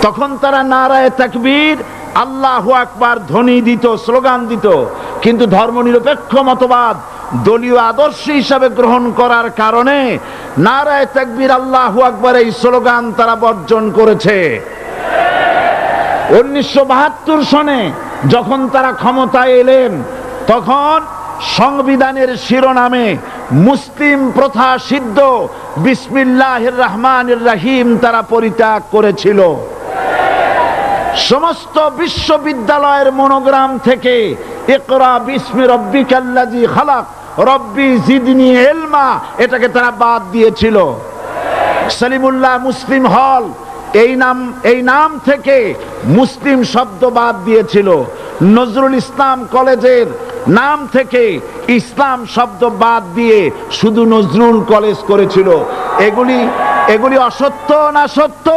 তখন তারা নারায়ে তাকবীর, আল্লাহু আকবার ধ্বনি দিত, স্লোগান দিত। কিন্তু ধর্মনিরপেক্ষ মতবাদ দলীয় আদর্শ হিসাবে গ্রহণ করার কারণে নারায়ে তাকবীর, আল্লাহু আকবার এই স্লোগান তারা বর্জন করেছে। 1972 সনে যখন তারা ক্ষমতায় এলেন, তখন সংবিধানের শিরোনামে মুসলিম প্রথা সিদ্ধ বিসমিল্লাহির রহমানির রহিম তারা পরিত্যাগ করেছিল। সমস্ত বিশ্ববিদ্যালয়ের মনোগ্রাম থেকে ইকরা বিসমি রব্বিকাল্লাযী খালাক রব্বি জিদনি ইলমা এটাকে তারা বাদ দিয়েছিল। সলিমুল্লাহ মুসলিম হল এই নাম থেকে মুসলিম শব্দ বাদ দিয়েছিল। নজরুল ইসলাম কলেজের নাম থেকে ইসলাম শব্দ বাদ দিয়ে শুধু নজরুল কলেজ করেছিল। এগুলি অসত্য না সত্য?